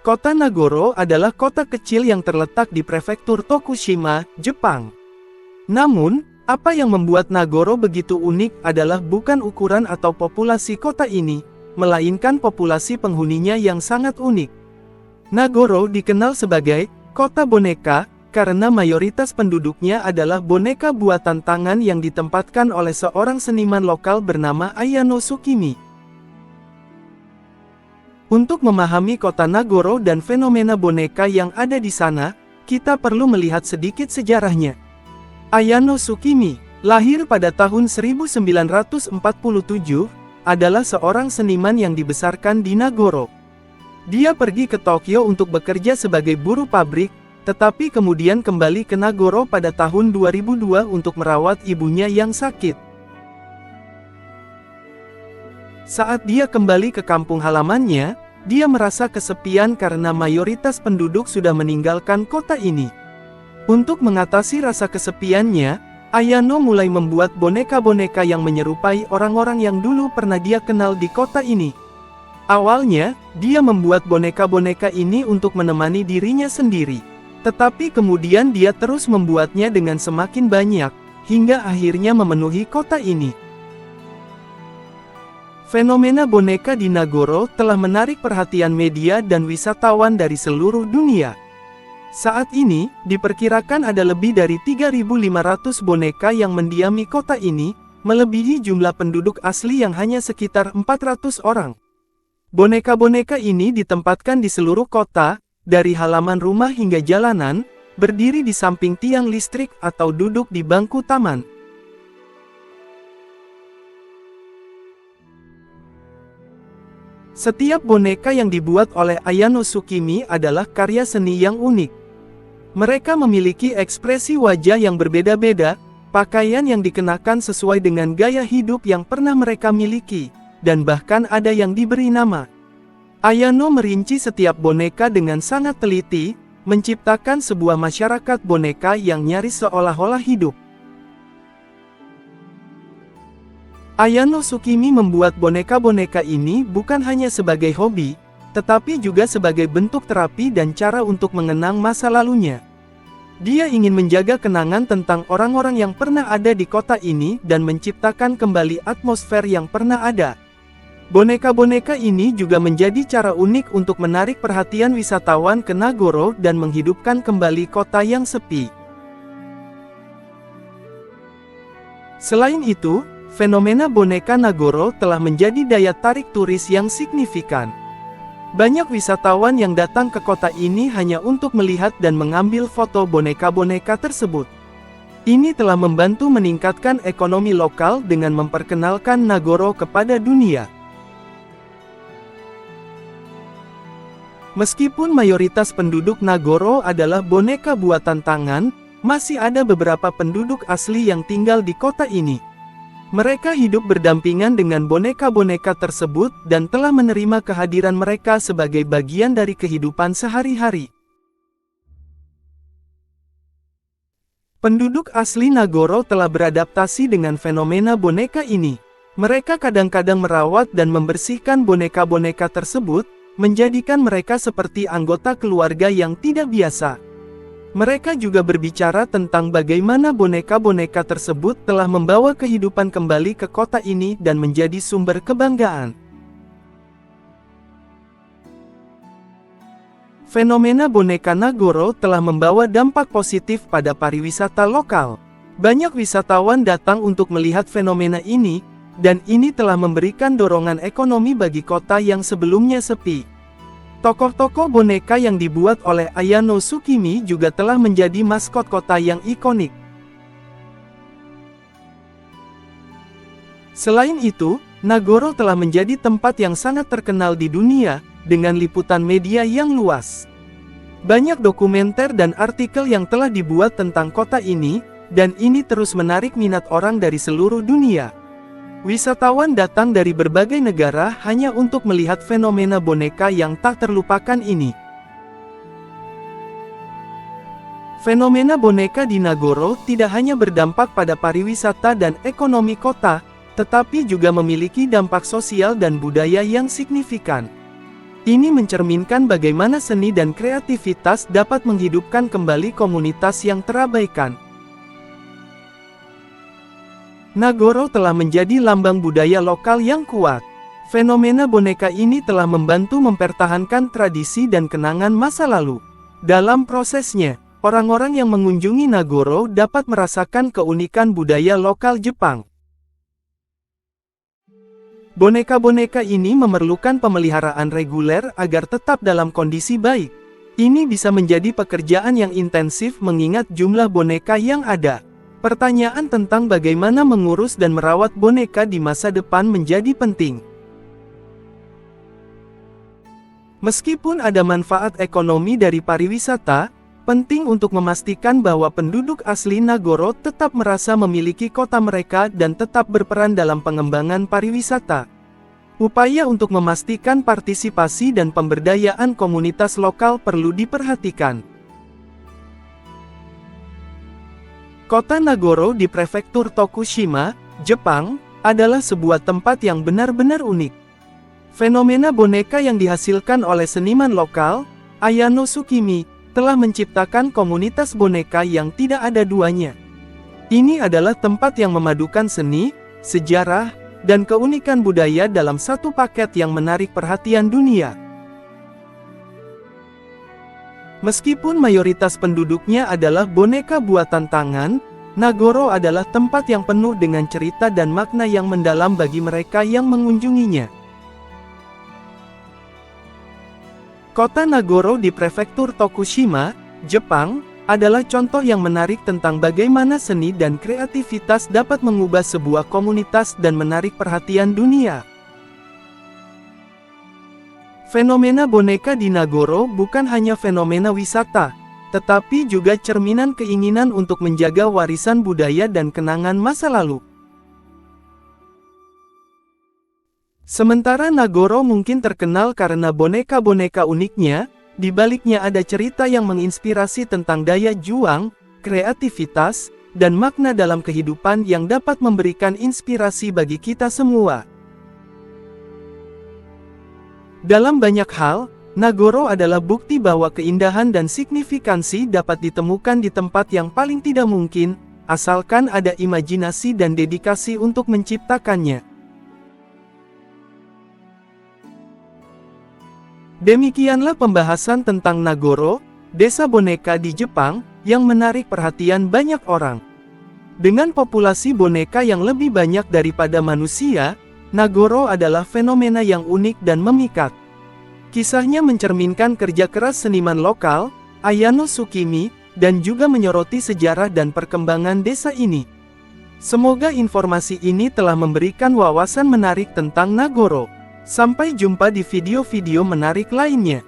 Kota Nagoro adalah kota kecil yang terletak di prefektur Tokushima, Jepang. Namun, apa yang membuat Nagoro begitu unik adalah bukan ukuran atau populasi kota ini, melainkan populasi penghuninya yang sangat unik. Nagoro dikenal sebagai kota boneka, karena mayoritas penduduknya adalah boneka buatan tangan yang ditempatkan oleh seorang seniman lokal bernama Ayano Tsukimi. Untuk memahami kota Nagoro dan fenomena boneka yang ada di sana, kita perlu melihat sedikit sejarahnya. Ayano Tsukimi, lahir pada tahun 1947, adalah seorang seniman yang dibesarkan di Nagoro. Dia pergi ke Tokyo untuk bekerja sebagai buruh pabrik, tetapi kemudian kembali ke Nagoro pada tahun 2002 untuk merawat ibunya yang sakit. Saat dia kembali ke kampung halamannya, dia merasa kesepian karena mayoritas penduduk sudah meninggalkan kota ini. Untuk mengatasi rasa kesepiannya, Ayano mulai membuat boneka-boneka yang menyerupai orang-orang yang dulu pernah dia kenal di kota ini. Awalnya, dia membuat boneka-boneka ini untuk menemani dirinya sendiri. Tetapi kemudian dia terus membuatnya dengan semakin banyak, hingga akhirnya memenuhi kota ini. Fenomena boneka di Nagoro telah menarik perhatian media dan wisatawan dari seluruh dunia. Saat ini, diperkirakan ada lebih dari 3.500 boneka yang mendiami kota ini, melebihi jumlah penduduk asli yang hanya sekitar 400 orang. Boneka-boneka ini ditempatkan di seluruh kota, dari halaman rumah hingga jalanan, berdiri di samping tiang listrik atau duduk di bangku taman. Setiap boneka yang dibuat oleh Ayano Tsukimi adalah karya seni yang unik. Mereka memiliki ekspresi wajah yang berbeda-beda, pakaian yang dikenakan sesuai dengan gaya hidup yang pernah mereka miliki, dan bahkan ada yang diberi nama. Ayano merinci setiap boneka dengan sangat teliti, menciptakan sebuah masyarakat boneka yang nyaris seolah-olah hidup. Ayano Tsukimi membuat boneka-boneka ini bukan hanya sebagai hobi, tetapi juga sebagai bentuk terapi dan cara untuk mengenang masa lalunya. Dia ingin menjaga kenangan tentang orang-orang yang pernah ada di kota ini dan menciptakan kembali atmosfer yang pernah ada. Boneka-boneka ini juga menjadi cara unik untuk menarik perhatian wisatawan ke Nagoro dan menghidupkan kembali kota yang sepi. Selain itu, fenomena boneka Nagoro telah menjadi daya tarik turis yang signifikan. Banyak wisatawan yang datang ke kota ini hanya untuk melihat dan mengambil foto boneka-boneka tersebut. Ini telah membantu meningkatkan ekonomi lokal dengan memperkenalkan Nagoro kepada dunia. Meskipun mayoritas penduduk Nagoro adalah boneka buatan tangan, masih ada beberapa penduduk asli yang tinggal di kota ini. Mereka hidup berdampingan dengan boneka-boneka tersebut dan telah menerima kehadiran mereka sebagai bagian dari kehidupan sehari-hari. Penduduk asli Nagoro telah beradaptasi dengan fenomena boneka ini. Mereka kadang-kadang merawat dan membersihkan boneka-boneka tersebut, menjadikan mereka seperti anggota keluarga yang tidak biasa. Mereka juga berbicara tentang bagaimana boneka-boneka tersebut telah membawa kehidupan kembali ke kota ini dan menjadi sumber kebanggaan. Fenomena boneka Nagoro telah membawa dampak positif pada pariwisata lokal. Banyak wisatawan datang untuk melihat fenomena ini, dan ini telah memberikan dorongan ekonomi bagi kota yang sebelumnya sepi. Tokoh-tokoh boneka yang dibuat oleh Ayano Tsukimi juga telah menjadi maskot kota yang ikonik. Selain itu, Nagoro telah menjadi tempat yang sangat terkenal di dunia, dengan liputan media yang luas. Banyak dokumenter dan artikel yang telah dibuat tentang kota ini, dan ini terus menarik minat orang dari seluruh dunia. Wisatawan datang dari berbagai negara hanya untuk melihat fenomena boneka yang tak terlupakan ini. Fenomena boneka di Nagoro tidak hanya berdampak pada pariwisata dan ekonomi kota, tetapi juga memiliki dampak sosial dan budaya yang signifikan. Ini mencerminkan bagaimana seni dan kreativitas dapat menghidupkan kembali komunitas yang terabaikan. Nagoro telah menjadi lambang budaya lokal yang kuat. Fenomena boneka ini telah membantu mempertahankan tradisi dan kenangan masa lalu. Dalam prosesnya, orang-orang yang mengunjungi Nagoro dapat merasakan keunikan budaya lokal Jepang. Boneka-boneka ini memerlukan pemeliharaan reguler agar tetap dalam kondisi baik. Ini bisa menjadi pekerjaan yang intensif mengingat jumlah boneka yang ada. Pertanyaan tentang bagaimana mengurus dan merawat boneka di masa depan menjadi penting. Meskipun ada manfaat ekonomi dari pariwisata, penting untuk memastikan bahwa penduduk asli Nagoro tetap merasa memiliki kota mereka dan tetap berperan dalam pengembangan pariwisata. Upaya untuk memastikan partisipasi dan pemberdayaan komunitas lokal perlu diperhatikan. Kota Nagoro di Prefektur Tokushima, Jepang, adalah sebuah tempat yang benar-benar unik. Fenomena boneka yang dihasilkan oleh seniman lokal, Ayano Tsukimi, telah menciptakan komunitas boneka yang tidak ada duanya. Ini adalah tempat yang memadukan seni, sejarah, dan keunikan budaya dalam satu paket yang menarik perhatian dunia. Meskipun mayoritas penduduknya adalah boneka buatan tangan, Nagoro adalah tempat yang penuh dengan cerita dan makna yang mendalam bagi mereka yang mengunjunginya. Kota Nagoro di Prefektur Tokushima, Jepang, adalah contoh yang menarik tentang bagaimana seni dan kreativitas dapat mengubah sebuah komunitas dan menarik perhatian dunia. Fenomena boneka di Nagoro bukan hanya fenomena wisata, tetapi juga cerminan keinginan untuk menjaga warisan budaya dan kenangan masa lalu. Sementara Nagoro mungkin terkenal karena boneka-boneka uniknya, di baliknya ada cerita yang menginspirasi tentang daya juang, kreativitas, dan makna dalam kehidupan yang dapat memberikan inspirasi bagi kita semua. Dalam banyak hal, Nagoro adalah bukti bahwa keindahan dan signifikansi dapat ditemukan di tempat yang paling tidak mungkin, asalkan ada imajinasi dan dedikasi untuk menciptakannya. Demikianlah pembahasan tentang Nagoro, desa boneka di Jepang, yang menarik perhatian banyak orang. Dengan populasi boneka yang lebih banyak daripada manusia, Nagoro adalah fenomena yang unik dan memikat. Kisahnya mencerminkan kerja keras seniman lokal, Ayano Tsukimi, dan juga menyoroti sejarah dan perkembangan desa ini. Semoga informasi ini telah memberikan wawasan menarik tentang Nagoro. Sampai jumpa di video-video menarik lainnya.